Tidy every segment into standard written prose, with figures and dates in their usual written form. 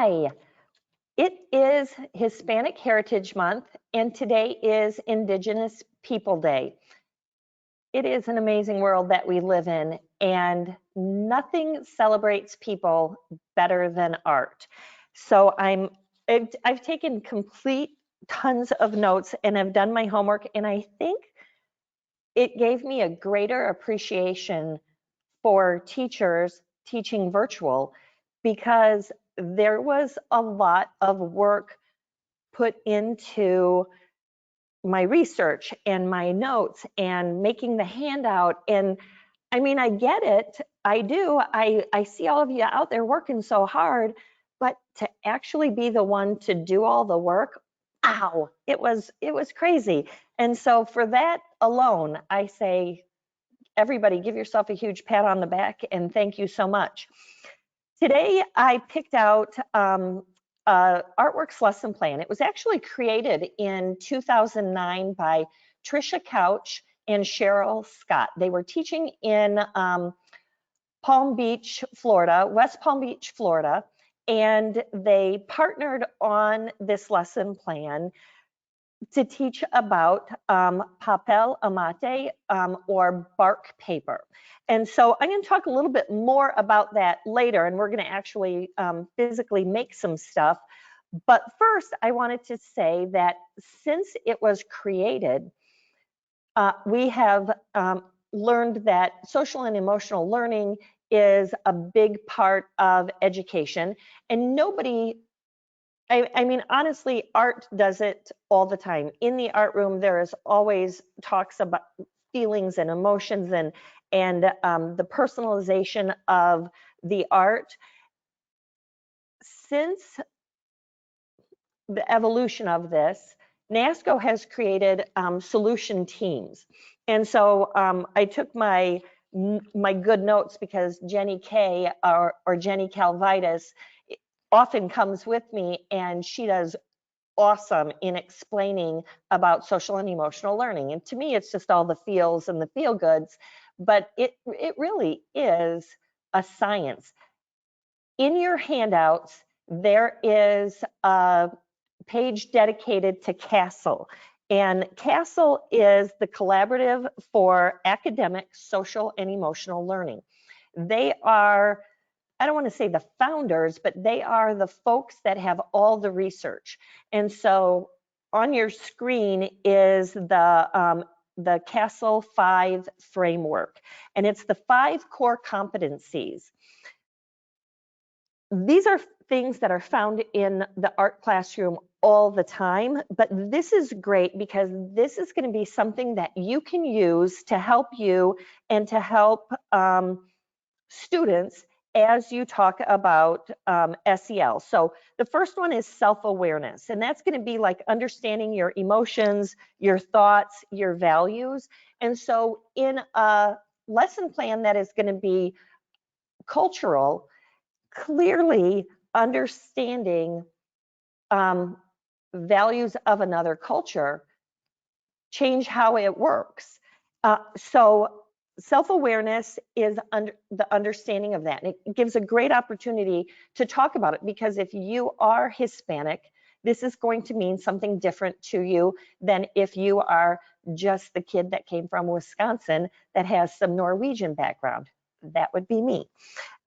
Hi, it is Hispanic Heritage Month, and today is Indigenous People Day. It is an amazing world that we live in, and nothing celebrates people better than art. So I've taken complete tons of notes and have done my homework, and I think it gave me a greater appreciation for teachers teaching virtual because there was a lot of work put into my research and my notes and making the handout. And I mean, I get it. I do. I see all of you out there working so hard, but to actually be the one to do all the work, wow, it was crazy. And so for that alone, I say, everybody give yourself a huge pat on the back and thank you so much. Today, I picked out Artworks lesson plan. It was actually created in 2009 by Trisha Couch and Cheryl Scott. They were teaching in Palm Beach, Florida, West Palm Beach, Florida, and they partnered on this lesson plan to teach about papel amate or bark paper. And so I'm going to talk a little bit more about that later, and we're going to actually physically make some stuff. But first, I wanted to say that since it was created, we have learned that social and emotional learning is a big part of education, and nobody I mean, honestly, art does it all the time. In the art room, there is always talks about feelings and emotions and the personalization of the art. Since the evolution of this, Nasco has created solution teams. And so I took my good notes because Jenny Kay or Jenny Calvitis often comes with me, and she does awesome in explaining about social and emotional learning. And to me, it's just all the feels and the feel goods, but it really is a science. In your handouts, there is a page dedicated to CASTLE. And CASTLE is the Collaborative for Academic, Social, and Emotional Learning. They are, I don't want to say the founders, but they are the folks that have all the research. And so on your screen is the CASTLE 5 framework, and it's the 5 core competencies. These are things that are found in the art classroom all the time, but this is great because this is going to be something that you can use to help you and to help students as you talk about SEL. So the first one is self-awareness, and that's going to be like understanding your emotions, your thoughts, your values. And so in a lesson plan that is going to be cultural, clearly understanding values of another culture change how it works. So self-awareness is the understanding of that. And it gives a great opportunity to talk about it, because if you are Hispanic, this is going to mean something different to you than if you are just the kid that came from Wisconsin that has some Norwegian background. That would be me.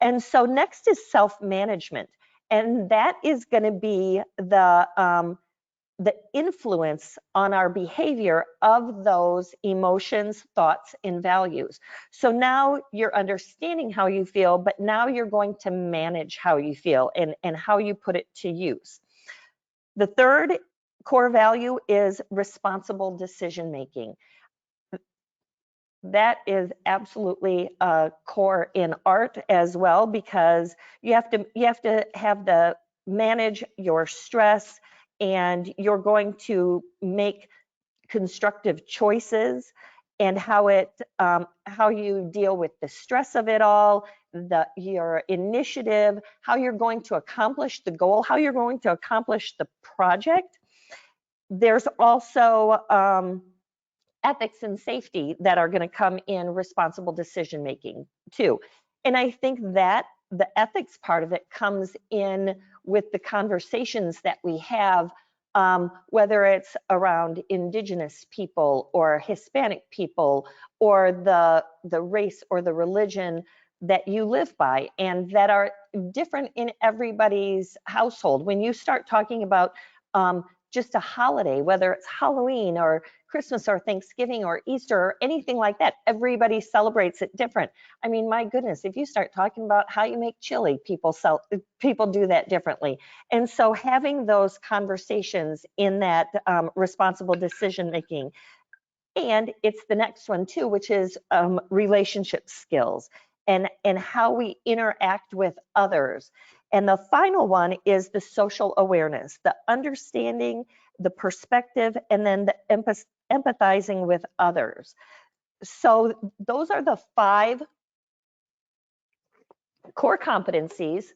And so next is self-management. And that is going to be the influence on our behavior of those emotions, thoughts, and values. So now you're understanding how you feel, but now you're going to manage how you feel and how you put it to use. The third core value is responsible decision making. That is absolutely a core in art as well, because you have to have the manage your stress, and you're going to make constructive choices, and how you deal with the stress of it all, your initiative, how you're going to accomplish the goal, how you're going to accomplish the project. There's also ethics and safety that are going to come in responsible decision making too. And I think that the ethics part of it comes in with the conversations that we have, whether it's around Indigenous people or Hispanic people or the race or the religion that you live by, and that are different in everybody's household. When you start talking about just a holiday, whether it's Halloween or Christmas or Thanksgiving or Easter or anything like that, everybody celebrates it different. I mean, my goodness, if you start talking about how you make chili, people do that differently. And so having those conversations in that responsible decision making. And it's the next one too, which is relationship skills and how we interact with others. And the final one is the social awareness, the understanding, the perspective, and then the empathizing with others. So those are the 5 core competencies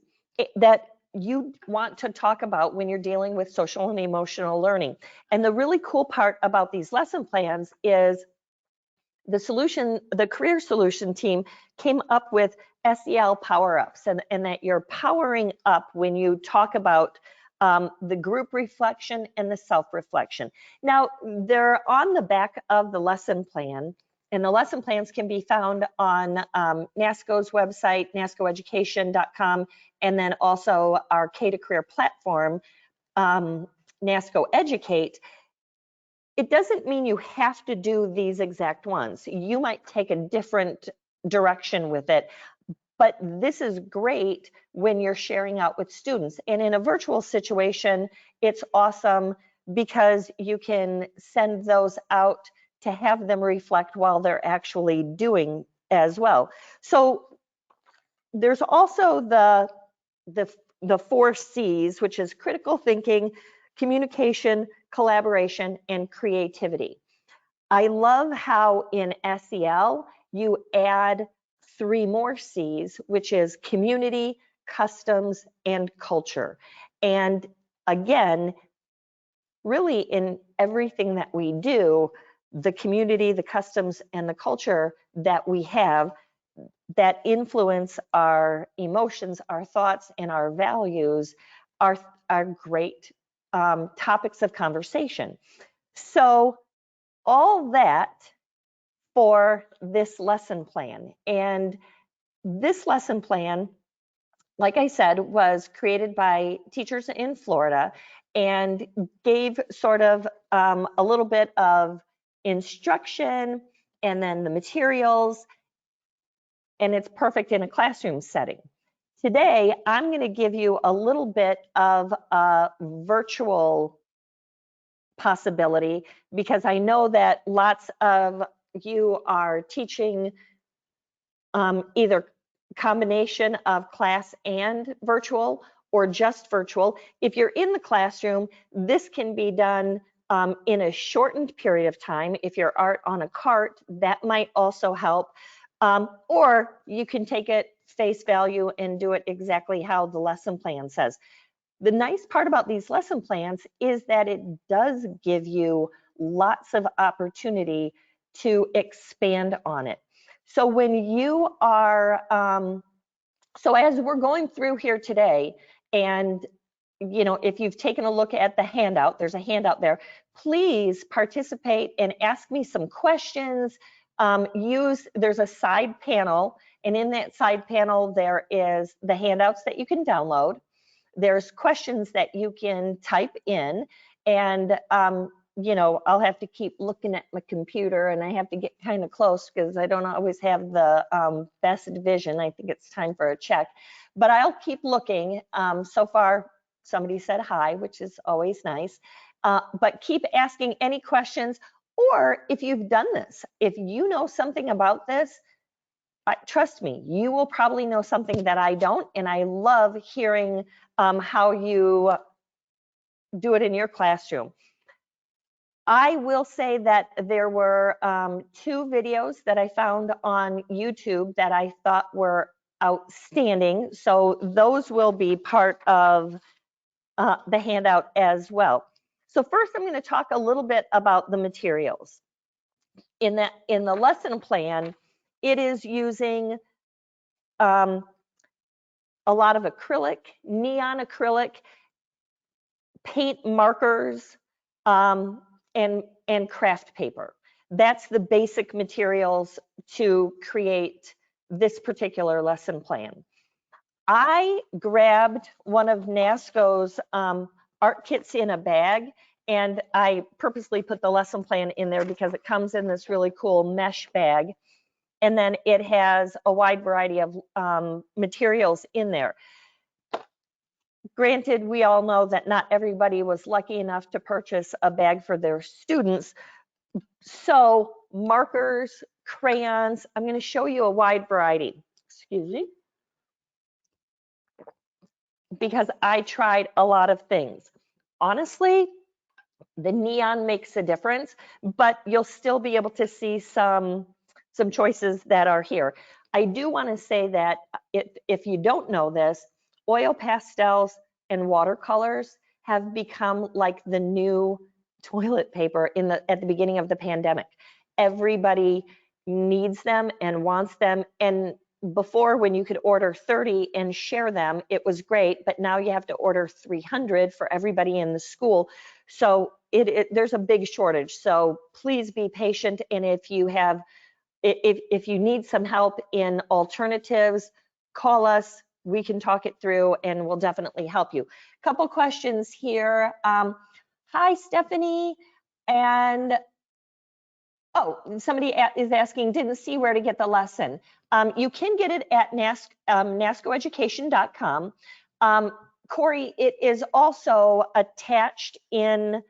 that you want to talk about when you're dealing with social and emotional learning. And the really cool part about these lesson plans is the career solution team came up with SEL power-ups, and that you're powering up when you talk about the group reflection and the self-reflection. Now, they're on the back of the lesson plan, and the lesson plans can be found on NASCO's website, nascoeducation.com, and then also our K2Career platform, NASCO Educate. It doesn't mean you have to do these exact ones. You might take a different direction with it, but this is great when you're sharing out with students. And in a virtual situation, it's awesome because you can send those out to have them reflect while they're actually doing as well. So there's also the 4 C's, which is critical thinking, communication, collaboration, and creativity. I love how in SEL you add 3 more C's, which is community, customs, and culture. And again, really in everything that we do, the community, the customs, and the culture that we have that influence our emotions, our thoughts, and our values are great topics of conversation. So all that for this lesson plan. And this lesson plan, like I said, was created by teachers in Florida and gave sort of a little bit of instruction and then the materials, and it's perfect in a classroom setting. Today, I'm going to give you a little bit of a virtual possibility because I know that lots of you are teaching either combination of class and virtual or just virtual. If you're in the classroom, this can be done in a shortened period of time. If you're art on a cart, that might also help. Or you can take it face value and do it exactly how the lesson plan says. The nice part about these lesson plans is that it does give you lots of opportunity to expand on it. So when you are, so as we're going through here today, and you know, if you've taken a look at the handout, there's a handout there, please participate and ask me some questions. There's a side panel, and in that side panel, there is the handouts that you can download. There's questions that you can type in, and you know, I'll have to keep looking at my computer, and I have to get kind of close because I don't always have the best vision. I think it's time for a check, but I'll keep looking. So far, somebody said hi, which is always nice, but keep asking any questions, or if you've done this, if you know something about this, trust me, you will probably know something that I don't, and I love hearing how you do it in your classroom. I will say that there were 2 videos that I found on YouTube that I thought were outstanding. So those will be part of the handout as well. So first I'm going to talk a little bit about the materials. In the lesson plan, it is using a lot of acrylic, neon acrylic, paint markers, and craft paper. That's the basic materials to create this particular lesson plan. I grabbed one of Nasco's art kits in a bag, and I purposely put the lesson plan in there because it comes in this really cool mesh bag. And then it has a wide variety of materials in there. Granted, we all know that not everybody was lucky enough to purchase a bag for their students. So markers, crayons, I'm going to show you a wide variety. Excuse me. Because I tried a lot of things. Honestly, the neon makes a difference, but you'll still be able to see some choices that are here. I do want to say that if you don't know this, oil pastels and watercolors have become like the new toilet paper at the beginning of the pandemic. Everybody needs them and wants them. And before, when you could order 30 and share them, it was great, but now you have to order 300 for everybody in the school. So there's a big shortage. So please be patient. And if you need some help in alternatives, call us. We can talk it through and we'll definitely help you. Couple questions here. Hi, Stephanie. And somebody is asking, didn't see where to get the lesson. You can get it at nascoeducation.com. Corey, it is also attached in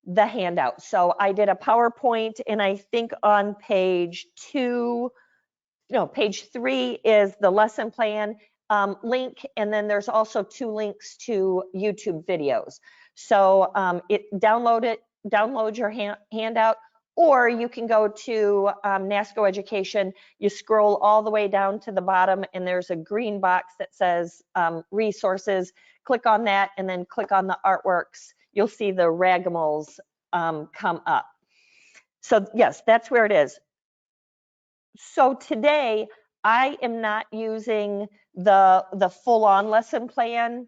the handout. So I did a PowerPoint, and I think on page 3 is the lesson plan link, and then there's also 2 links to YouTube videos. So download your handout, or you can go to Nasco Education. You scroll all the way down to the bottom, and there's a green box that says resources. Click on that, and then click on the artworks. You'll see the ragamals come up. So yes, that's where it is. So today, I am not using the full-on lesson plan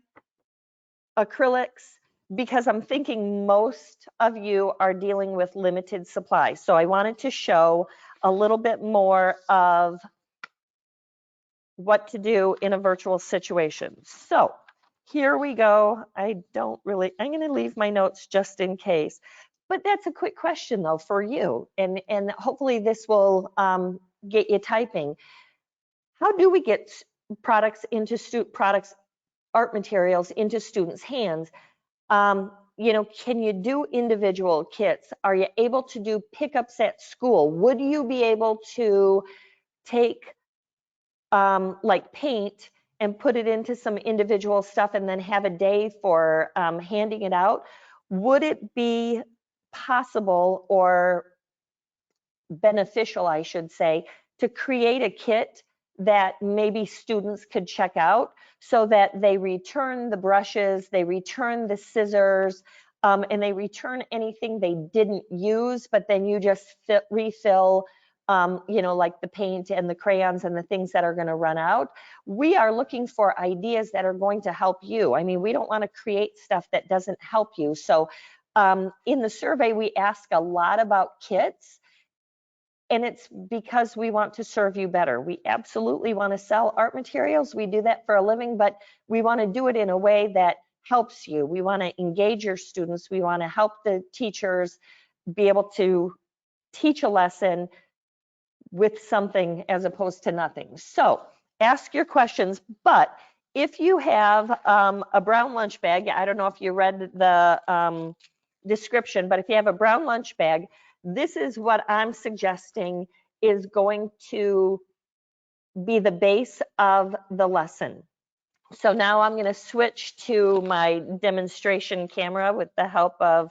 acrylics because I'm thinking most of you are dealing with limited supply. So I wanted to show a little bit more of what to do in a virtual situation. So here we go. I'm going to leave my notes just in case. But that's a quick question though for you. And hopefully this will get you typing. How do we get art materials into students' hands? Can you do individual kits? Are you able to do pickups at school? Would you be able to take like paint and put it into some individual stuff and then have a day for handing it out? Would it be possible or beneficial, I should say, to create a kit that maybe students could check out so that they return the brushes, they return the scissors, and they return anything they didn't use, but then you just refill, like the paint and the crayons and the things that are going to run out. We are looking for ideas that are going to help you. I mean, we don't want to create stuff that doesn't help you. So in the survey, we ask a lot about kits. And it's because we want to serve you better. We absolutely want to sell art materials. We do that for a living, but we want to do it in a way that helps you. We want to engage your students. We want to help the teachers be able to teach a lesson with something as opposed to nothing. So ask your questions, but if you have a brown lunch bag, I don't know if you read the description, but if you have a brown lunch bag, this is what I'm suggesting is going to be the base of the lesson. So now I'm going to switch to my demonstration camera with the help of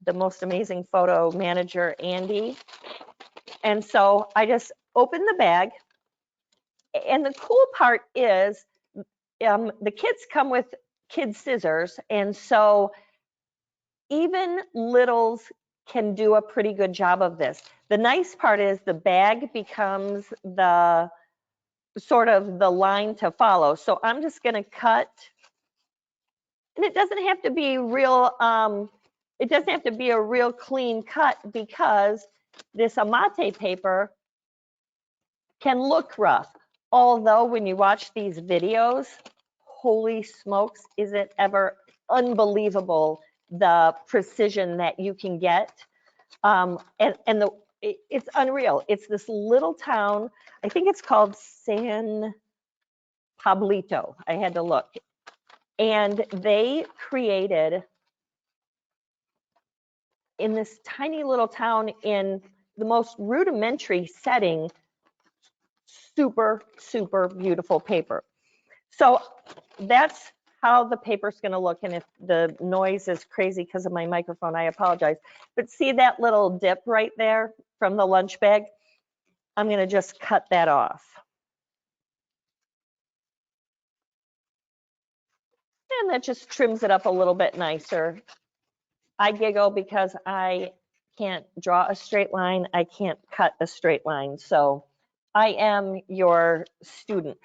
the most amazing photo manager, Andy. And so I just open the bag. And the cool part is the kits come with kid scissors. And so even littles can do a pretty good job of this. The nice part is the bag becomes the sort of the line to follow. So I'm just going to cut, and it doesn't have to be real, it doesn't have to be a real clean cut, because this amate paper can look rough. Although when you watch these videos, holy smokes, is it ever unbelievable the precision that you can get. It's unreal. It's this little town, I think it's called San Pablito. I had to look. And they created, in this tiny little town, in the most rudimentary setting, super, super beautiful paper. So that's how the paper's going to look. And if the noise is crazy because of my microphone, I apologize. But see that little dip right there from the lunch bag? I'm going to just cut that off. And that just trims it up a little bit nicer. I giggle because I can't draw a straight line. I can't cut a straight line. So I am your student.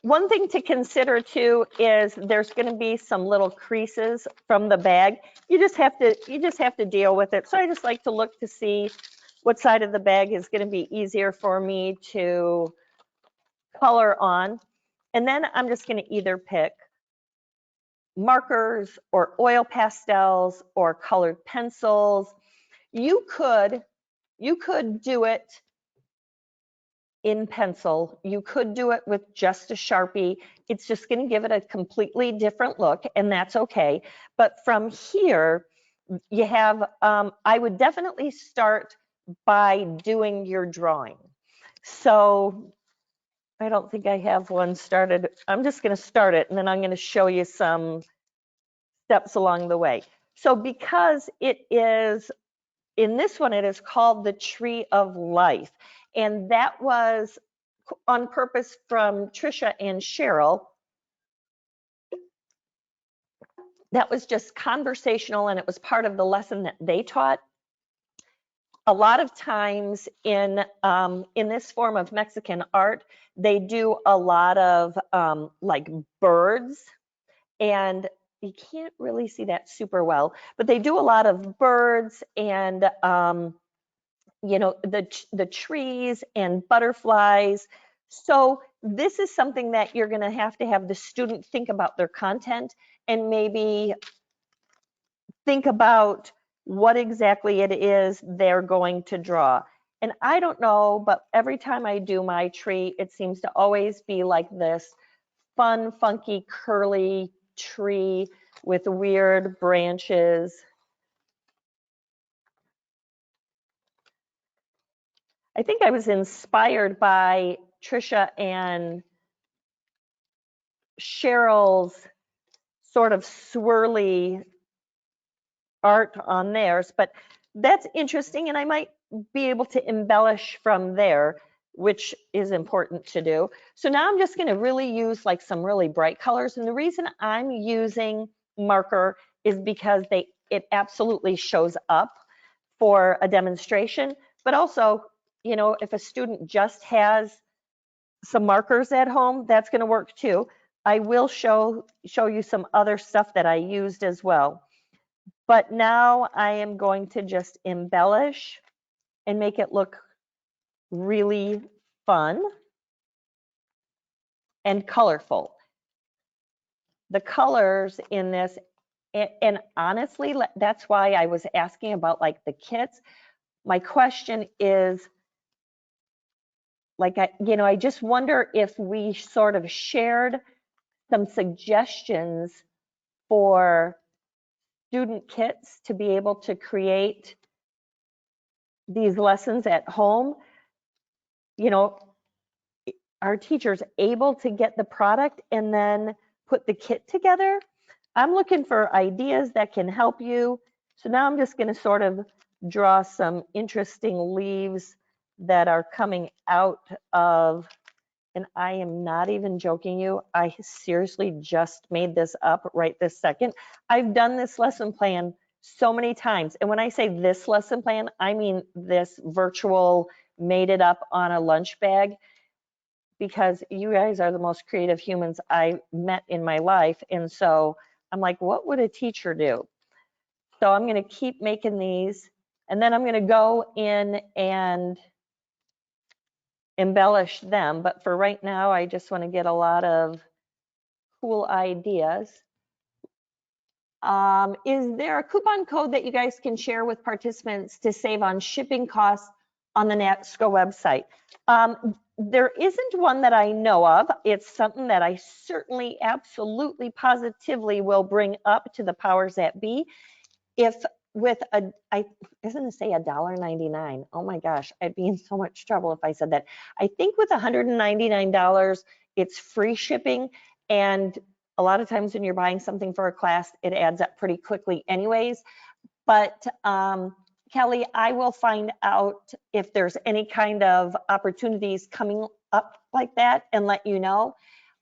One thing to consider too is there's going to be some little creases from the bag. You just have to deal with it. So I just like to look to see what side of the bag is going to be easier for me to color on. And then I'm just going to either pick markers or oil pastels or colored pencils. You could do it in pencil. You could do it with just a Sharpie. It's just going to give it a completely different look, and that's okay. But from here, you have, I would definitely start by doing your drawing. So I don't think I have one started. I'm just going to start it, and then I'm going to show you some steps along the way. So because it is, in this one, it is called the Tree of Life. And that was on purpose from Trisha and Cheryl. That was just conversational, and it was part of the lesson that they taught. A lot of times in this form of Mexican art, they do a lot of like birds, and you can't really see that super well, but they do a lot of birds and you know, the trees and butterflies. So this is something that you're going to have the student think about their content and maybe think about what exactly it is they're going to draw. And I don't know, but every time I do my tree, it seems to always be like this fun, funky, curly tree with weird branches. I think I was inspired by Trisha and Cheryl's sort of swirly art on theirs, but that's interesting, and I might be able to embellish from there, which is important to do. So now I'm just going to really use like some really bright colors, and the reason I'm using marker is because it absolutely shows up for a demonstration, but also, you know, if a student just has some markers at home, that's going to work too. I will show you some other stuff that I used as well. But now I am going to just embellish and make it look really fun and colorful. The colors in this, and honestly, that's why I was asking about like the kits. My question is, like, I just wonder if we sort of shared some suggestions for student kits to be able to create these lessons at home. You know, are teachers able to get the product and then put the kit together? I'm looking for ideas that can help you. So now I'm just going to sort of draw some interesting leaves that are coming out of, and I am not even joking you, I seriously just made this up right this second. I've done this lesson plan so many times. And when I say this lesson plan, I mean this virtual, made it up on a lunch bag. because you guys are the most creative humans I met in my life. And so I'm like, what would a teacher do? So I'm going to keep making these, and then I'm going to go in and embellish them. But for right now, I just want to get a lot of cool ideas. Is there a coupon code that you guys can share with participants to save on shipping costs on the Nasco website? There isn't one that I know of. It's something that I certainly, absolutely, positively will bring up to the powers that be. If with a, I was going to say $1.99. Oh my gosh, I'd be in so much trouble if I said that. I think with $199, it's free shipping, and a lot of times when you're buying something for a class, it adds up pretty quickly anyways. But Kelly, I will find out if there's any kind of opportunities coming up like that and let you know.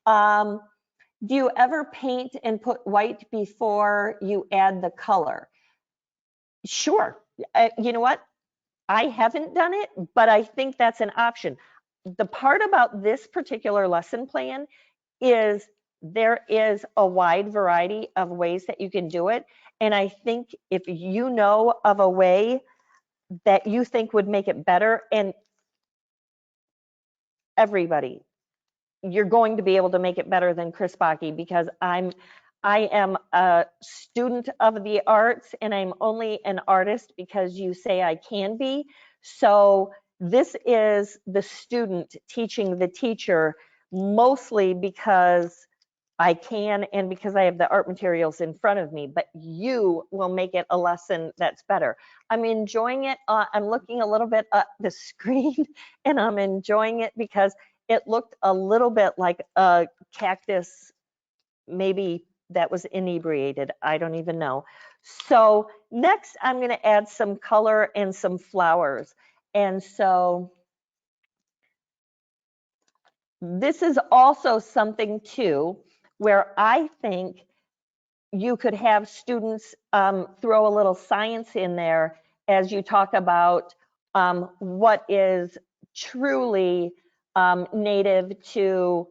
Do you ever paint and put white before you add the color? Sure. You know what? I haven't done it, but I think that's an option. The part about this particular lesson plan is there is a wide variety of ways that you can do it. And I think if you know of a way that you think would make it better, and everybody, you're going to be able to make it better than Kris Bakke, because I am a student of the arts, and I'm only an artist because you say I can be. So this is the student teaching the teacher, mostly because I can and because I have the art materials in front of me, but you will make it a lesson that's better. I'm enjoying it. I'm looking a little bit at the screen, and I'm enjoying it because it looked a little bit like a cactus, maybe that was inebriated. I don't even know. So next, I'm going to add some color and some flowers. And so this is also something too, where I think you could have students throw a little science in there as you talk about what is truly native to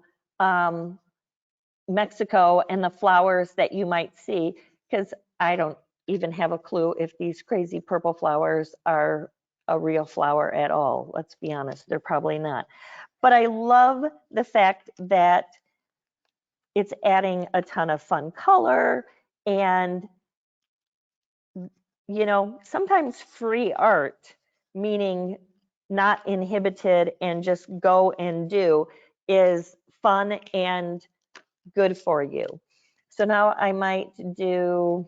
Mexico and the flowers that you might see, because I don't even have a clue if these crazy purple flowers are a real flower at all. Let's be honest, they're probably not. But I love the fact that it's adding a ton of fun color, and you know, sometimes free art, meaning not inhibited and just go and do, is fun and good for you. So now I might do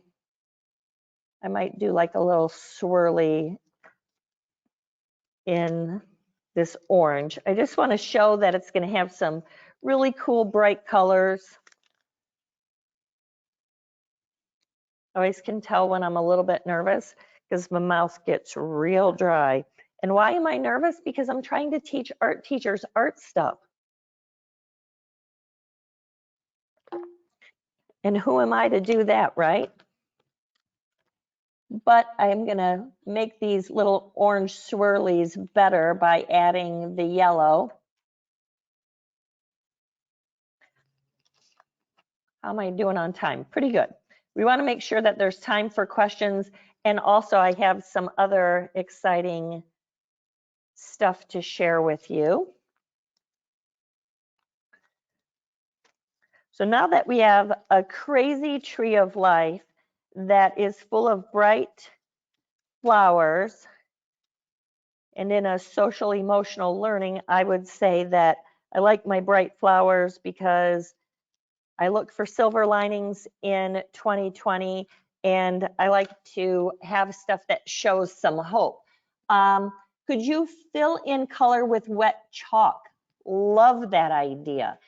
like a little swirly in this orange. I just want to show that it's going to have some really cool bright colors. I always can tell when I'm a little bit nervous because my mouth gets real dry. And why am I nervous? Because I'm trying to teach art teachers art stuff. And who am I to do that, right? But I'm going to make these little orange swirlies better by adding the yellow. How am I doing on time? Pretty good. We want to make sure that there's time for questions. And also I have some other exciting stuff to share with you. So now that we have a crazy tree of life that is full of bright flowers, and in a social emotional learning, I would say that I like my bright flowers because I look for silver linings in 2020, and I like to have stuff that shows some hope. Could you fill in color with wet chalk? Love that idea.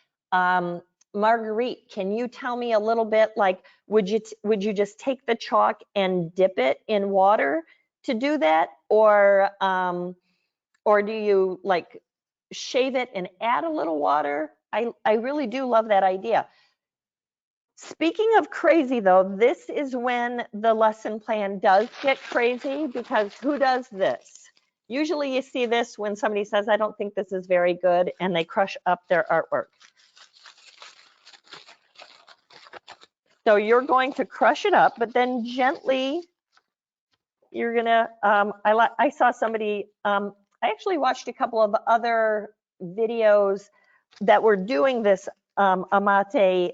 Marguerite, can you tell me a little bit, like, would you just take the chalk and dip it in water to do that, or do you like shave it and add a little water? I really do love that idea. Speaking of crazy though, this is when the lesson plan does get crazy, because who does this? Usually you see this when somebody says, I don't think this is very good, and they crush up their artwork. So you're going to crush it up, but then gently, you're gonna, I saw somebody, I actually watched a couple of other videos that were doing this amate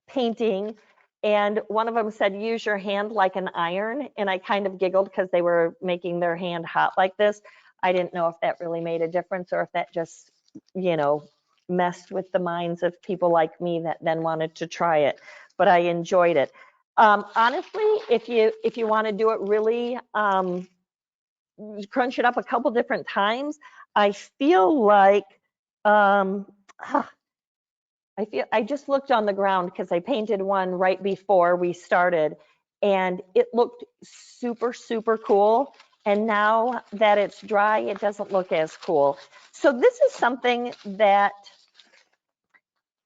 painting, and one of them said, use your hand like an iron, and I kind of giggled because they were making their hand hot like this. I didn't know if that really made a difference or if that just, you know, messed with the minds of people like me that then wanted to try it, but I enjoyed it. Honestly, if you want to do it really, crunch it up a couple different times, I feel like, I just looked on the ground because I painted one right before we started, and it looked super, super cool. And now that it's dry, it doesn't look as cool. So this is something that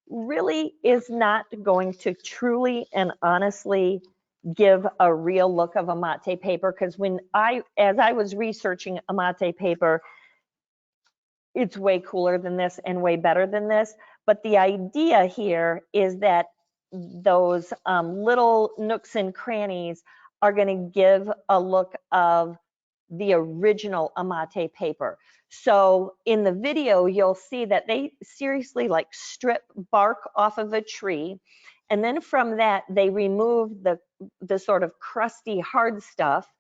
really is not going to truly and honestly give a real look of amate paper, because as I was researching amate paper, it's way cooler than this and way better than this. But the idea here is that those little nooks and crannies are going to give a look of the original amate paper. So in the video, you'll see that they seriously like strip bark off of a tree. And then from that, they remove the sort of crusty hard stuff.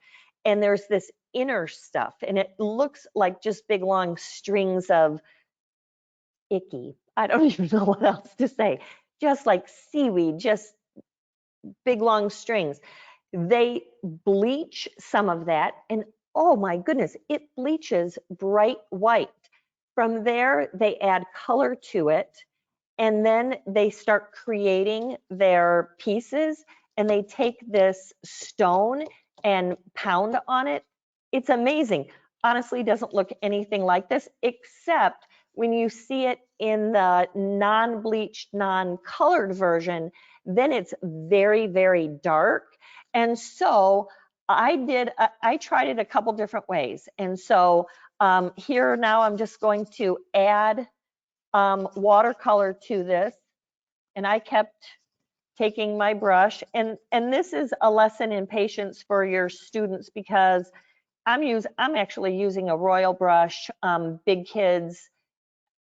And there's this inner stuff, and it looks like just big long strings of icky. I don't even know what else to say. Just like seaweed, just big long strings. They bleach some of that, and oh my goodness, it bleaches bright white. From there, they add color to it, and then they start creating their pieces, and they take this stone and pound on it. It's amazing. Honestly, doesn't look anything like this, except when you see it in the non-bleached, non-colored version, then it's very, very dark. And so I tried it a couple different ways. And so here now I'm just going to add watercolor to this. And I kept taking my brush, and this is a lesson in patience for your students, because I'm actually using a royal brush, Big Kids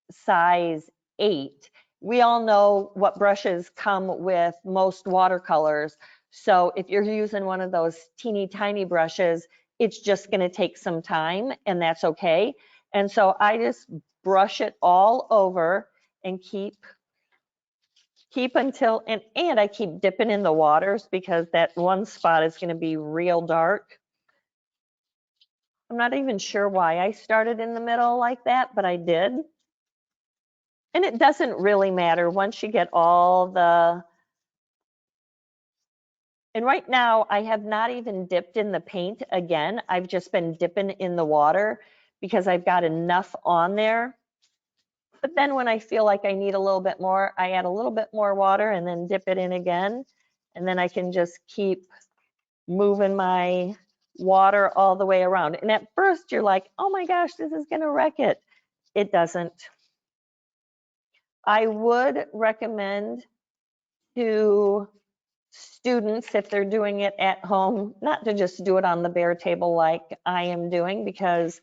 size 8. We all know what brushes come with most watercolors. So if you're using one of those teeny tiny brushes, it's just going to take some time, and that's okay. And so I just brush it all over and keep until, and I keep dipping in the waters, because that one spot is going to be real dark. I'm not even sure why I started in the middle like that, but I did. And it doesn't really matter once you get all the, and right now I have not even dipped in the paint again. I've just been dipping in the water because I've got enough on there. But then when I feel like I need a little bit more, I add a little bit more water and then dip it in again. And then I can just keep moving my water all the way around. And at first you're like, oh my gosh, this is gonna wreck it. It doesn't. I would recommend to students, if they're doing it at home, not to just do it on the bare table like I am doing, because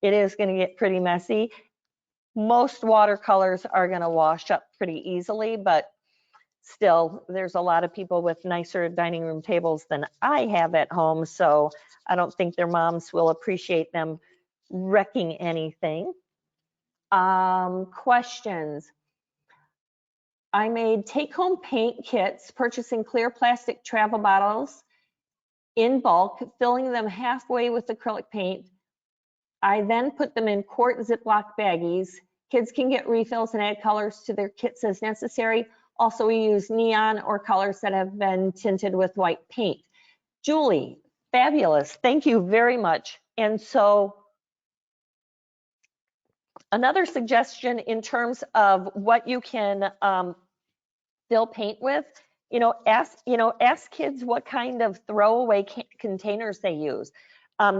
it is gonna get pretty messy. Most watercolors are gonna wash up pretty easily, but still, there's a lot of people with nicer dining room tables than I have at home, so I don't think their moms will appreciate them wrecking anything. Questions. I made take-home paint kits, purchasing clear plastic travel bottles in bulk, filling them halfway with acrylic paint. I then put them in quart Ziploc baggies. Kids can get refills and add colors to their kits as necessary. Also, we use neon or colors that have been tinted with white paint. Julie, fabulous. Thank you very much. And so another suggestion in terms of what you can fill paint with, ask kids what kind of throwaway containers they use.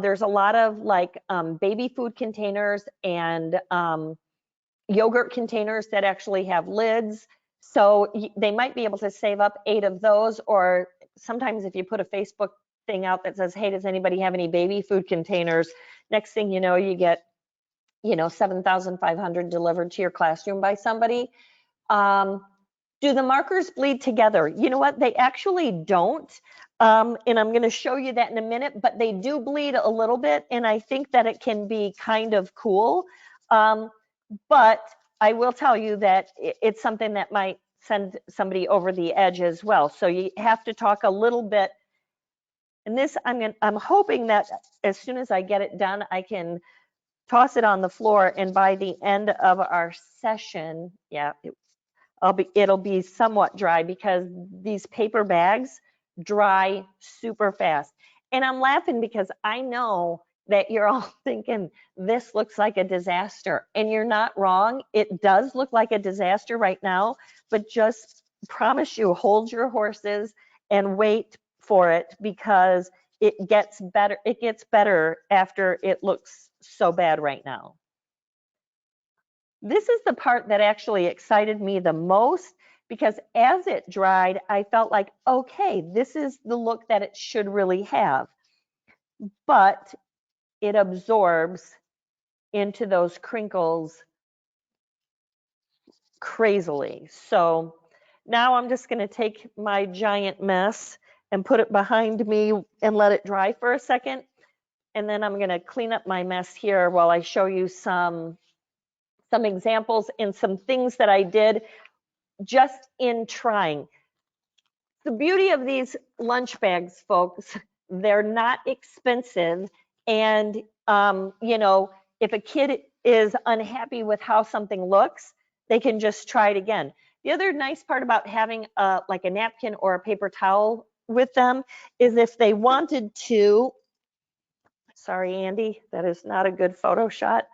There's a lot of like baby food containers and yogurt containers that actually have lids. So they might be able to save up 8 of those, or sometimes if you put a Facebook thing out that says, hey, does anybody have any baby food containers? Next thing you know, you get, 7,500 delivered to your classroom by somebody. Do the markers bleed together? You know what? They actually don't. And I'm going to show you that in a minute, but they do bleed a little bit. And I think that it can be kind of cool. But I will tell you that it's something that might send somebody over the edge as well. So you have to talk a little bit. And this, I'm hoping that as soon as I get it done, I can toss it on the floor. And by the end of our session, yeah, it'll be somewhat dry, because these paper bags dry super fast. And I'm laughing because I know that you're all thinking this looks like a disaster, and you're not wrong. It does look like a disaster right now, but just promise you, hold your horses and wait for it, because it gets better. It gets better after it looks so bad right now. This is the part that actually excited me the most, because as it dried, I felt like, okay, this is the look that it should really have. But it absorbs into those crinkles crazily. So now I'm just going to take my giant mess and put it behind me and let it dry for a second. And then I'm going to clean up my mess here while I show you some examples and some things that I did just in trying. The beauty of these lunch bags, folks, they're not expensive. And, if a kid is unhappy with how something looks, they can just try it again. The other nice part about having like a napkin or a paper towel with them is if they wanted to, sorry, Andy, that is not a good photo shot.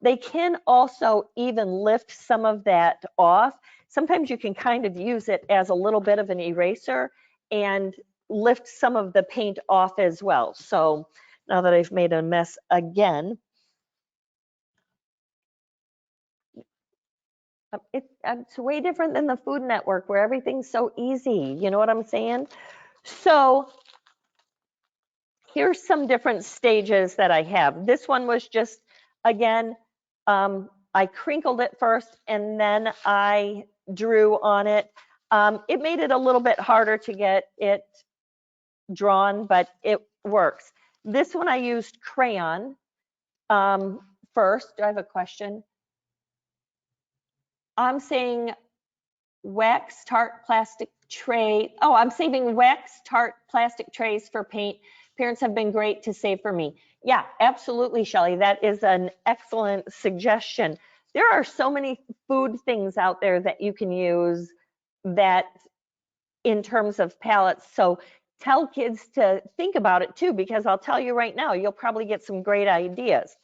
They can also even lift some of that off. Sometimes you can kind of use it as a little bit of an eraser and lift some of the paint off as well. So now that I've made a mess again, it's way different than the Food Network where everything's so easy. You know what I'm saying? So here's some different stages that I have. This one was just, again, I crinkled it first and then I drew on it. It made it a little bit harder to get it drawn, but it works. This one I used crayon first. Do I have a question? I'm saying wax tart plastic tray. Oh, I'm saving wax tart plastic trays for paint. Parents have been great to save for me. Yeah, absolutely, Shelley. That is an excellent suggestion. There are so many food things out there that you can use that in terms of palettes. So tell kids to think about it too, because I'll tell you right now, you'll probably get some great ideas.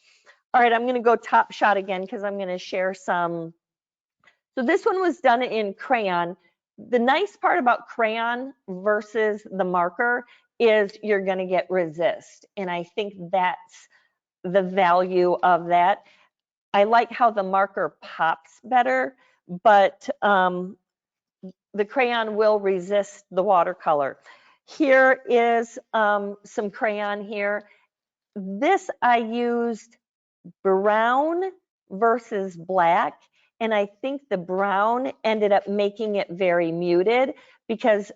All right, I'm going to go top shot again because I'm going to share some. So this one was done in crayon. The nice part about crayon versus the marker is you're going to get resist. And I think that's the value of that. I like how the marker pops better, but the crayon will resist the watercolor. Here is some crayon here. This I used brown versus black. And I think the brown ended up making it very muted because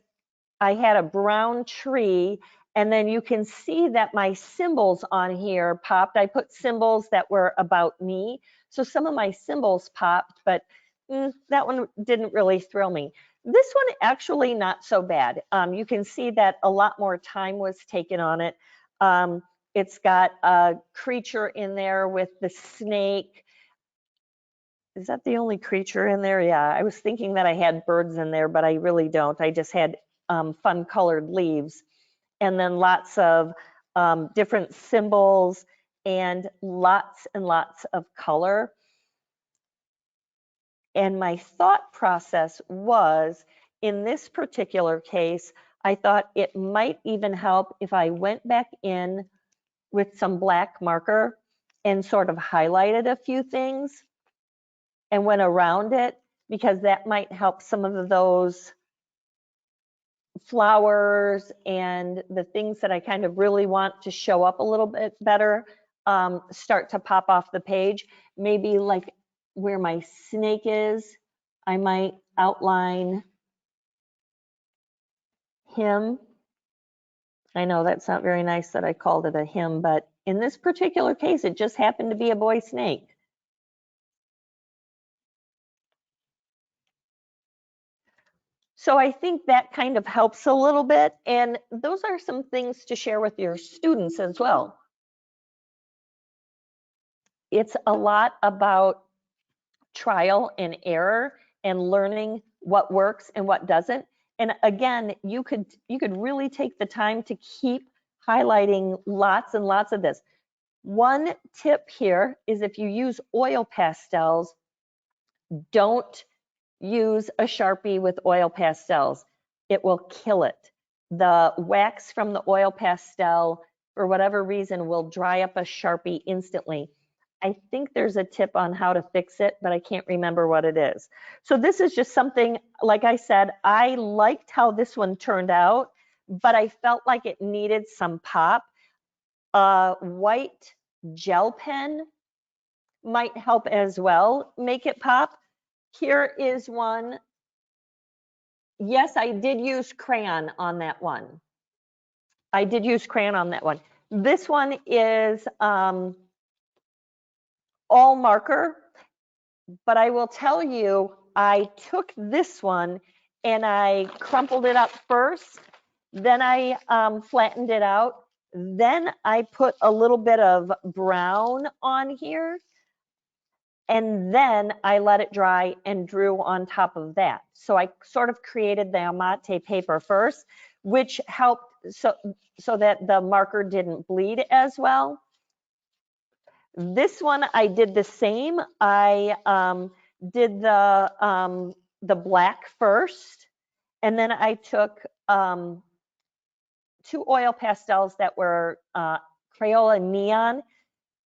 I had a brown tree, and then you can see that my symbols on here popped. I put symbols that were about me. So some of my symbols popped, but that one didn't really thrill me. This one actually not so bad. You can see that a lot more time was taken on it. It's got a creature in there with the snake. Is that the only creature in there? Yeah, I was thinking that I had birds in there, but I really don't. I just had fun colored leaves, and then lots of different symbols and lots of color. And my thought process was, in this particular case, I thought it might even help if I went back in with some black marker and sort of highlighted a few things and went around it, because that might help some of those flowers and the things that I kind of really want to show up a little bit better start to pop off the page. Maybe like where my snake is, I might outline him. I know that's not very nice that I called it a him, but in this particular case, it just happened to be a boy snake. So I think that kind of helps a little bit. And those are some things to share with your students as well. It's a lot about trial and error and learning what works and what doesn't. And again, you could really take the time to keep highlighting lots and lots of this. One tip here is if you use oil pastels, don't use a Sharpie with oil pastels. It will kill it. The wax from the oil pastel, for whatever reason, will dry up a Sharpie instantly. I think there's a tip on how to fix it, but I can't remember what it is. So this is just something, like I said, I liked how this one turned out, but I felt like it needed some pop. A white gel pen might help as well, make it pop. Here is one. Yes, I did use crayon on that one. I did use crayon on that one. This one is all marker, but I will tell you, I took this one and I crumpled it up first, then I flattened it out, then I put a little bit of brown on here, and then I let it dry and drew on top of that. So I sort of created the amate paper first, which helped so that the marker didn't bleed as well. This one I did the same. I did the black first, and then I took 2 oil pastels that were Crayola Neon.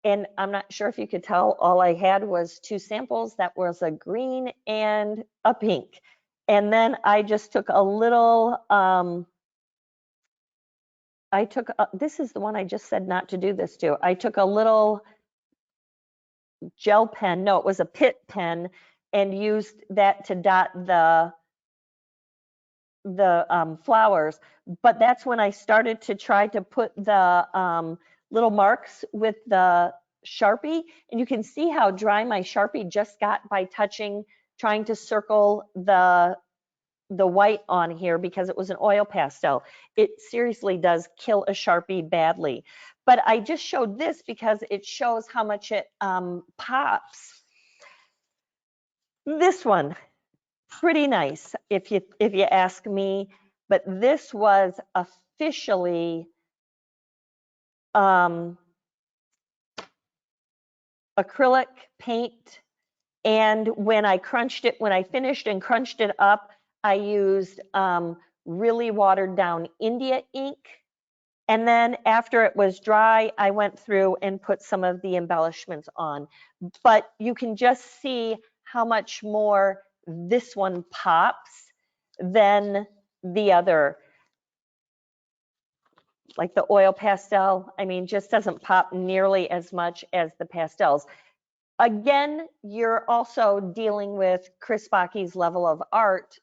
And I'm not sure if you could tell, all I had was 2 samples. That was a green and a pink. And then I just took a little, this is the one I just said not to do this to. I took a little gel pen, no, it was a pit pen, and used that to dot the flowers. But that's when I started to try to put the little marks with the Sharpie, and you can see how dry my Sharpie just got by trying to circle the white on here, because it was an oil pastel. It seriously does kill a Sharpie badly. But I just showed this because it shows how much it pops. This one, pretty nice if you ask me, but this was officially acrylic paint, and when I finished and crunched it up, I used really watered down India ink, and then after it was dry, I went through and put some of the embellishments on. But you can just see how much more this one pops than the other. Like the oil pastel, I mean, just doesn't pop nearly as much as the pastels. Again, you're also dealing with Kris Bakke's level of art.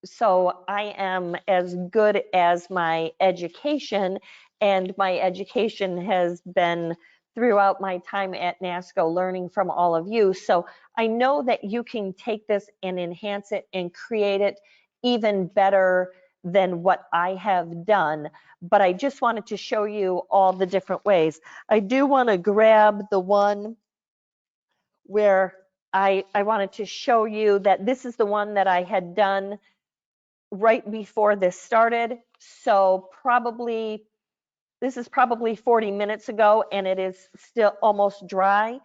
So I am as good as my education, and my education has been throughout my time at Nasco, learning from all of you. So I know that you can take this and enhance it and create it even better than what I have done. But I just wanted to show you all the different ways. I do want to grab the one where I wanted to show you that this is the one that I had done right before this started. So this is probably 40 minutes ago, and it is still almost dry.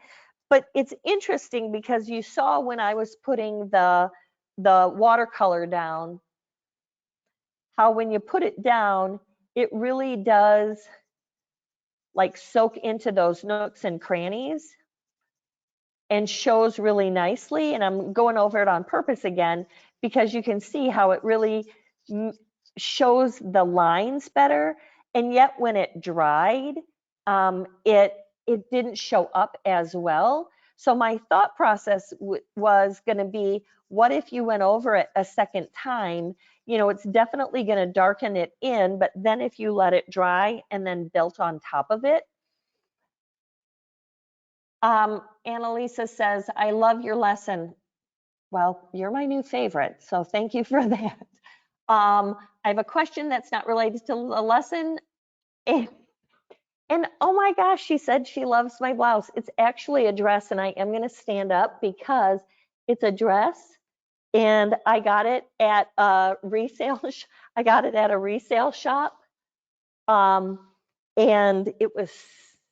But it's interesting because you saw when I was putting the watercolor down, how when you put it down, it really does like soak into those nooks and crannies and shows really nicely. And I'm going over it on purpose again because you can see how it really shows the lines better. And yet when it dried, it didn't show up as well. So my thought process was going to be, what if you went over it a second time? You know, it's definitely going to darken it in, but then if you let it dry and then built on top of it. Annalisa says, I love your lesson. Well, you're my new favorite, so thank you for that. I have a question that's not related to the lesson. And oh my gosh, she said she loves my blouse. It's actually a dress, and I am going to stand up because it's a dress, and I got it at a resale. I got it at a resale shop, and it was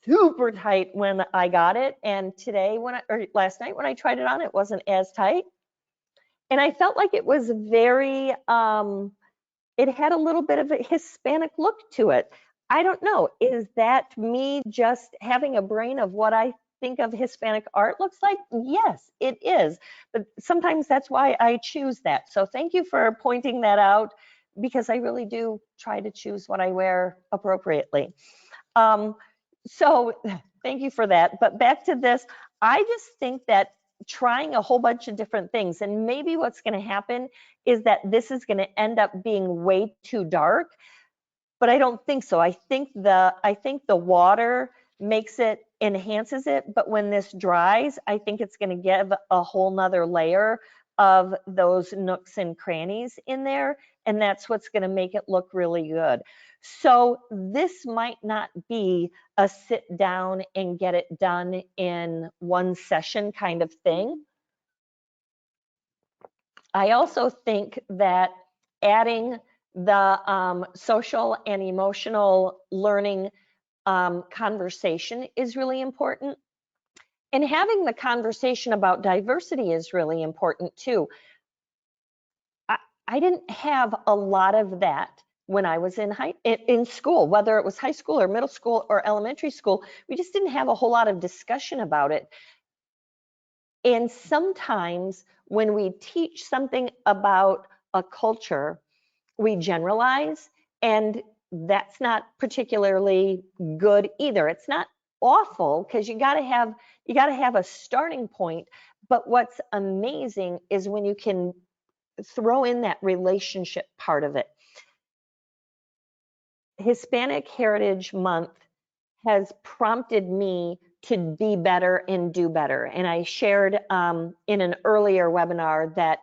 super tight when I got it. And today, or last night when I tried it on, it wasn't as tight, and I felt like it was very. It had a little bit of a Hispanic look to it. I don't know. Is that me just having a brain of what I think of Hispanic art looks like? Yes, it is. But sometimes that's why I choose that. So thank you for pointing that out, because I really do try to choose what I wear appropriately. So thank you for that. But back to this, I just think that trying a whole bunch of different things, and maybe what's going to happen is that this is going to end up being way too dark, but I don't think so. I think the water enhances it, but when this dries, I think it's going to give a whole nother layer of those nooks and crannies in there, and that's what's going to make it look really good. So this might not be a sit down and get it done in one session kind of thing. I also think that adding the social and emotional learning conversation is really important. And having the conversation about diversity is really important too. I didn't have a lot of that when I was in school, whether it was high school or middle school or elementary school. We just didn't have a whole lot of discussion about it. And sometimes when we teach something about a culture, we generalize, and that's not particularly good either. It's not awful, because you got to have a starting point. But what's amazing is when you can throw in that relationship part of it. Hispanic Heritage Month has prompted me to be better and do better. And I shared in an earlier webinar that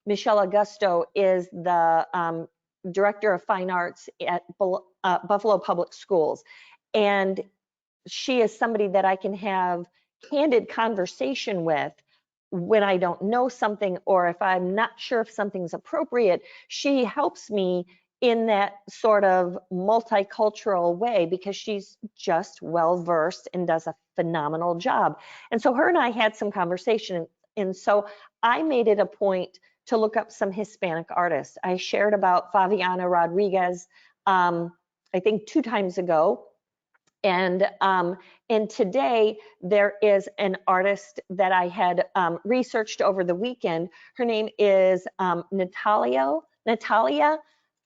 Michelle Augusto is the Director of Fine Arts at Buffalo Public Schools. And she is somebody that I can have candid conversation with when I don't know something, or if I'm not sure if something's appropriate. She helps me in that sort of multicultural way, because she's just well versed and does a phenomenal job. And so her and I had some conversation, and so I made it a point to look up some Hispanic artists. I shared about Fabiana Rodriguez, I think 2 times ago. And today there is an artist that I had researched over the weekend. Her name is Natalia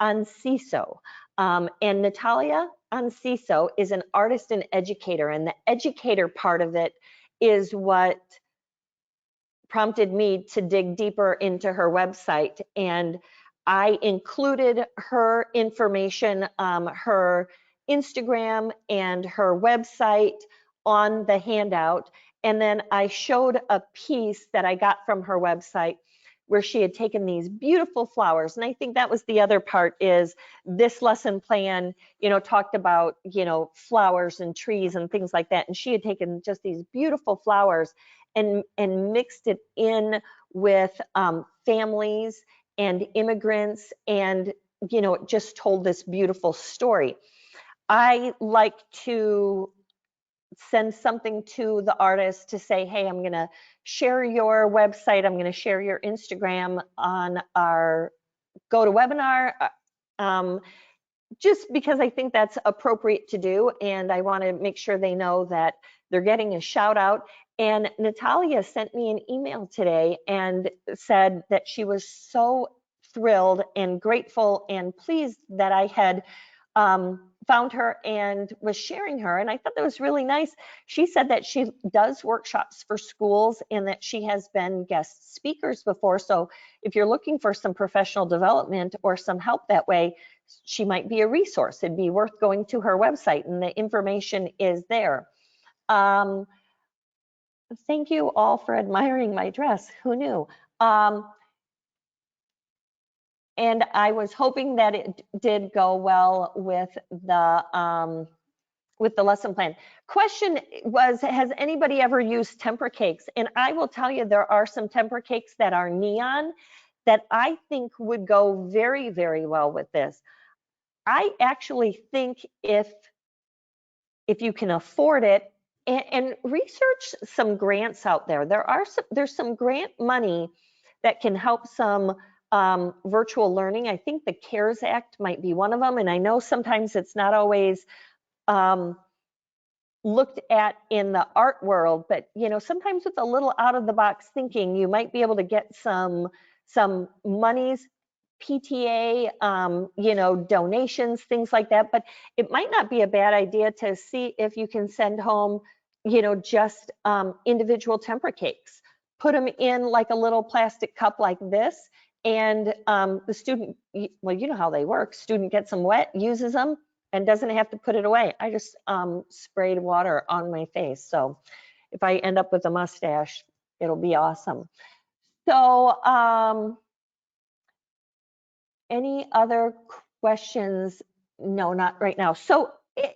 Anciso. And Natalia Anciso is an artist and educator, and the educator part of it is what prompted me to dig deeper into her website. And I included her information, her Instagram and her website on the handout. And then I showed a piece that I got from her website where she had taken these beautiful flowers. And I think that was the other part, is this lesson plan, talked about, flowers and trees and things like that. And she had taken just these beautiful flowers and mixed it in with families and immigrants, and it just told this beautiful story. I like to send something to the artist to say, hey, I'm going to share your website, I'm going to share your Instagram on our GoToWebinar. just because I think that's appropriate to do, and I want to make sure they know that they're getting a shout out. And Natalia sent me an email today and said that she was so thrilled and grateful and pleased that I had found her and was sharing her. And I thought that was really nice. She said that she does workshops for schools and that she has been guest speakers before. So if you're looking for some professional development or some help that way, she might be a resource. It'd be worth going to her website, and the information is there. Thank you all for admiring my dress. Who knew? And I was hoping that it did go well with the lesson plan. Question was, has anybody ever used temper cakes? And I will tell you, there are some temper cakes that are neon that I think would go very, very well with this. I actually think if you can afford it, and research some grants out there. There's some grant money that can help some virtual learning. I think the CARES Act might be one of them, and I know sometimes it's not always looked at in the art world, but sometimes with a little out of the box thinking, you might be able to get some monies, PTA, donations, things like that. But it might not be a bad idea to see if you can send home, just individual temper cakes. Put them in like a little plastic cup like this, and the student, well, you know how they work. Student gets them wet, uses them, and doesn't have to put it away. I just sprayed water on my face. So if I end up with a mustache, it'll be awesome. So any other questions? No, not right now. So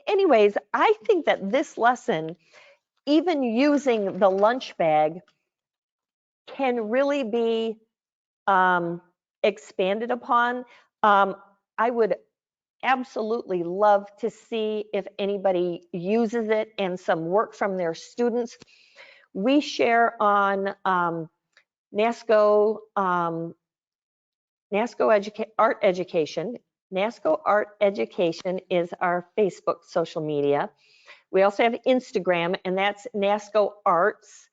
anyways, I think that this lesson, even using the lunch bag, can really be expanded upon. I would absolutely love to see if anybody uses it and some work from their students. We share on Nasco Art Education. Nasco Art Education is our Facebook social media. We also have Instagram, and that's Nasco Arts.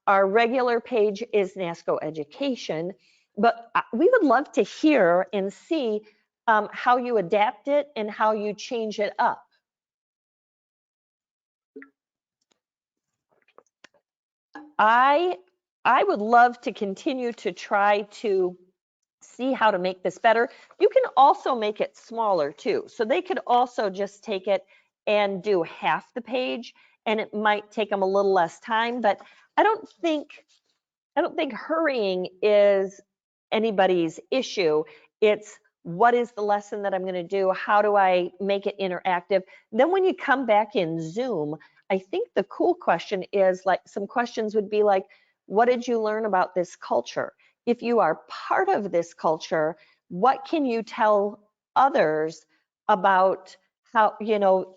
Our regular page is Nasco Education, but we would love to hear and see how you adapt it and how you change it up. I would love to continue to try to see how to make this better. You can also make it smaller too. So they could also just take it and do half the page, and it might take them a little less time, but I don't think hurrying is anybody's issue. It's what is the lesson that I'm going to do? How do I make it interactive? Then when you come back in Zoom, I think the cool question is, like, some questions would be like, what did you learn about this culture? If you are part of this culture, what can you tell others about how,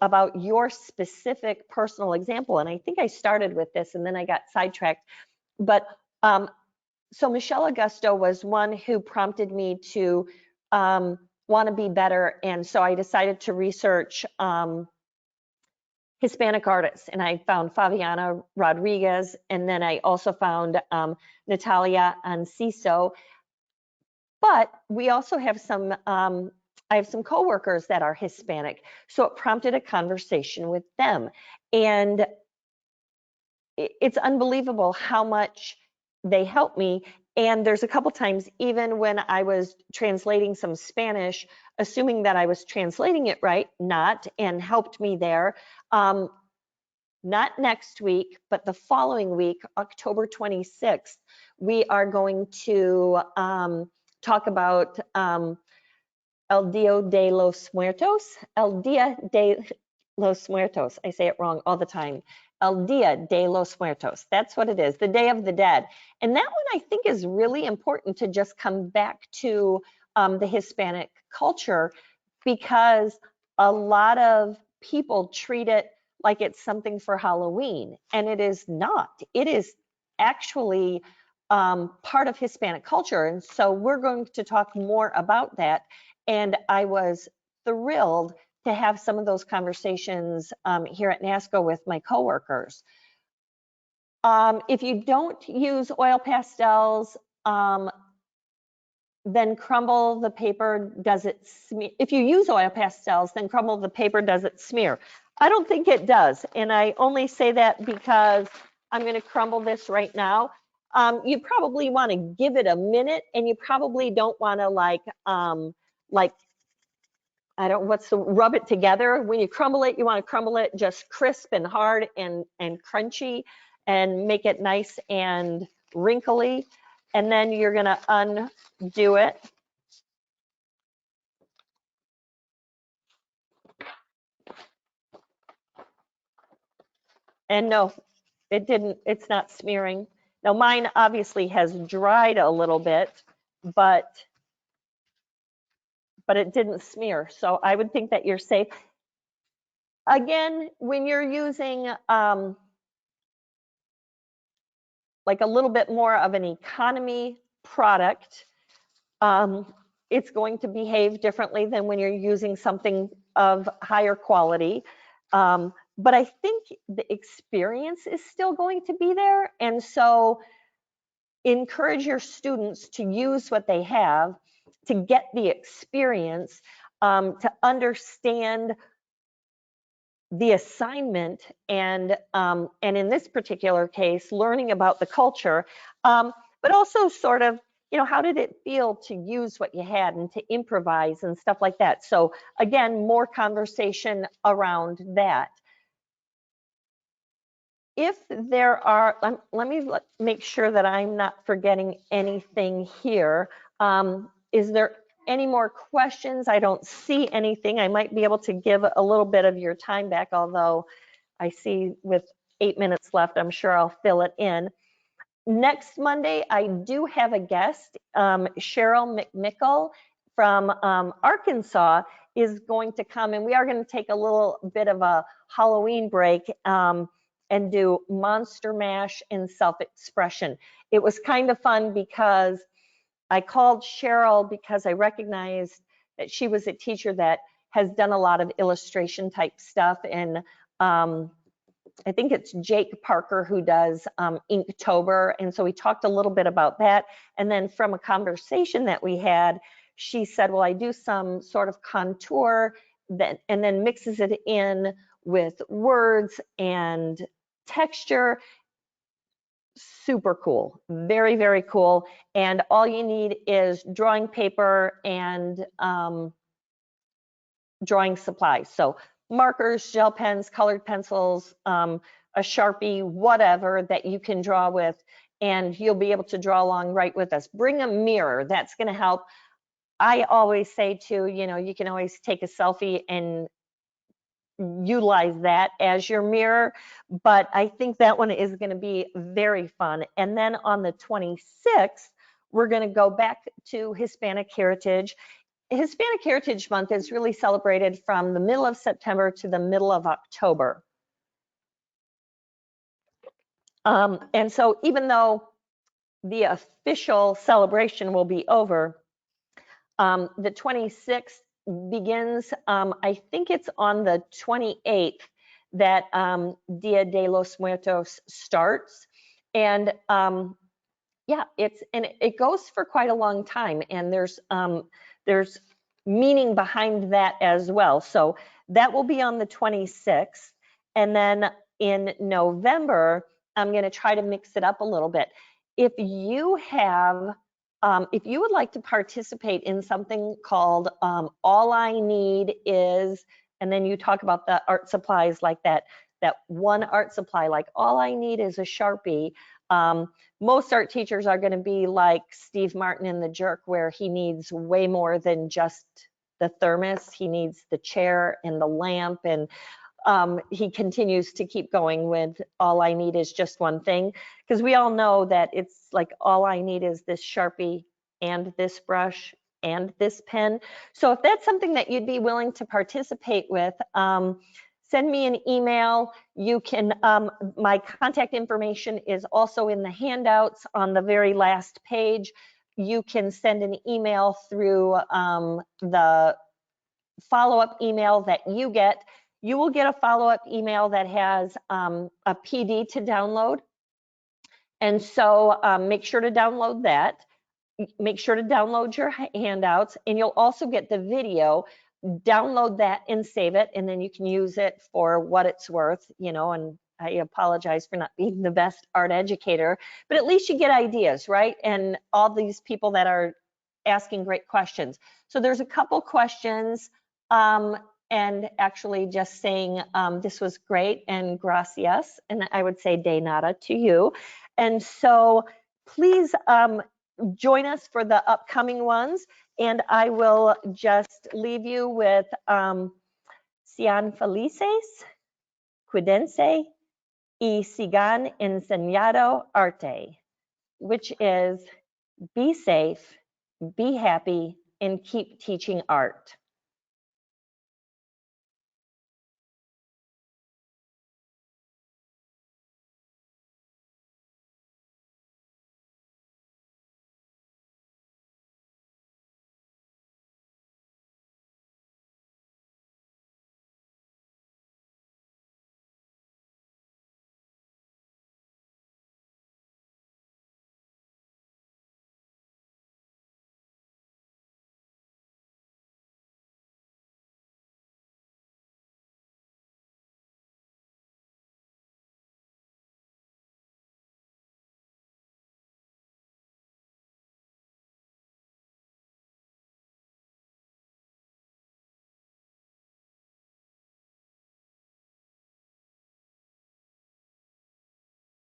about your specific personal example? And I think I started with this and then I got sidetracked. But so Michelle Augusto was one who prompted me to want to be better. And so I decided to research Hispanic artists, and I found Fabiana Rodriguez, and then I also found Natalia Anciso. But we also have some, I have some coworkers that are Hispanic, so it prompted a conversation with them. And it's unbelievable how much they help me. And there's a couple times, even when I was translating some Spanish, assuming that I was translating it right, not, and helped me there. Not next week, but the following week, October 26th, we are going to talk about El Dia de los Muertos. El Dia de los Muertos. I say it wrong all the time. El Dia de los Muertos. That's what it is, the Day of the Dead. And that one I think is really important to just come back to the Hispanic culture, because a lot of people treat it like it's something for Halloween, and it is not. It is actually part of Hispanic culture. And so we're going to talk more about that. And I was thrilled to have some of those conversations here at Nasco with my coworkers. If you don't use oil pastels, then crumble the paper, does it smear? If you use oil pastels, then crumble the paper, does it smear? I don't think it does. And I only say that because I'm going to crumble this right now. You probably want to give it a minute, and you probably don't want to rub it together. When you crumble it, you want to crumble it just crisp and hard and crunchy and make it nice and wrinkly. And then you're going to undo it. And no, it didn't, it's not smearing. Now mine obviously has dried a little bit, but it didn't smear. So I would think that you're safe. Again, when you're using like a little bit more of an economy product, it's going to behave differently than when you're using something of higher quality. But I think the experience is still going to be there. And so encourage your students to use what they have to get the experience, to understand the assignment, and in this particular case, learning about the culture, but also sort of, you know, how did it feel to use what you had and to improvise and stuff like that. So again, more conversation around that. If there are, let me make sure that I'm not forgetting anything here. Is there any more questions? I don't see anything. I might be able to give a little bit of your time back, although I see with 8 minutes left, I'm sure I'll fill it in. Next Monday, I do have a guest, Cheryl McMickle from Arkansas is going to come, and we are going to take a little bit of a Halloween break and do Monster Mash and self-expression. It was kind of fun because I called Cheryl because I recognized that she was a teacher that has done a lot of illustration type stuff, and I think it's Jake Parker who does Inktober, and so we talked a little bit about that. And then from a conversation that we had, she said, well, I do some sort of contour that, and then mixes it in with words and texture. Super cool, very, very cool. And all you need is drawing paper and drawing supplies. So markers, gel pens, colored pencils, a Sharpie, whatever that you can draw with, and you'll be able to draw along right with us. Bring a mirror, that's going to help. I always say too, you know, you can always take a selfie and utilize that as your mirror, but I think that one is going to be very fun. And then on the 26th, we're going to go back to Hispanic Heritage. Hispanic Heritage Month is really celebrated from the middle of September to the middle of October. And so even though the official celebration will be over, the 26th begins, I think it's on the 28th that Dia de los Muertos starts. And yeah, it goes for quite a long time, and there's meaning behind that as well. So that will be on the 26th. And then in November, I'm going to try to mix it up a little bit. If you have, if you would like to participate in something called All I Need Is, and then you talk about the art supplies like that one art supply, like all I need is a Sharpie. Most art teachers are going to be like Steve Martin in The Jerk, where he needs way more than just the thermos. He needs the chair and the lamp, and he continues to keep going with all I need is just one thing, because we all know that it's like all I need is this Sharpie and this brush and this pen. So if that's something that you'd be willing to participate with, send me an email. You can, my contact information is also in the handouts on the very last page. You can send an email through the follow-up email that you get. You will get a follow-up email that has a PD to download. And so make sure to download that. Make sure to download your handouts, and you'll also get the video. Download that and save it, and then you can use it for what it's worth, you know, and I apologize for not being the best art educator, but at least you get ideas, right? And all these people that are asking great questions. So there's a couple questions, and actually just saying this was great and gracias, and I would say de nada to you. And so please join us for the upcoming ones, and I will just leave you with sean felices, cuídense y sigan enseñando arte, which is be safe, be happy, and keep teaching art.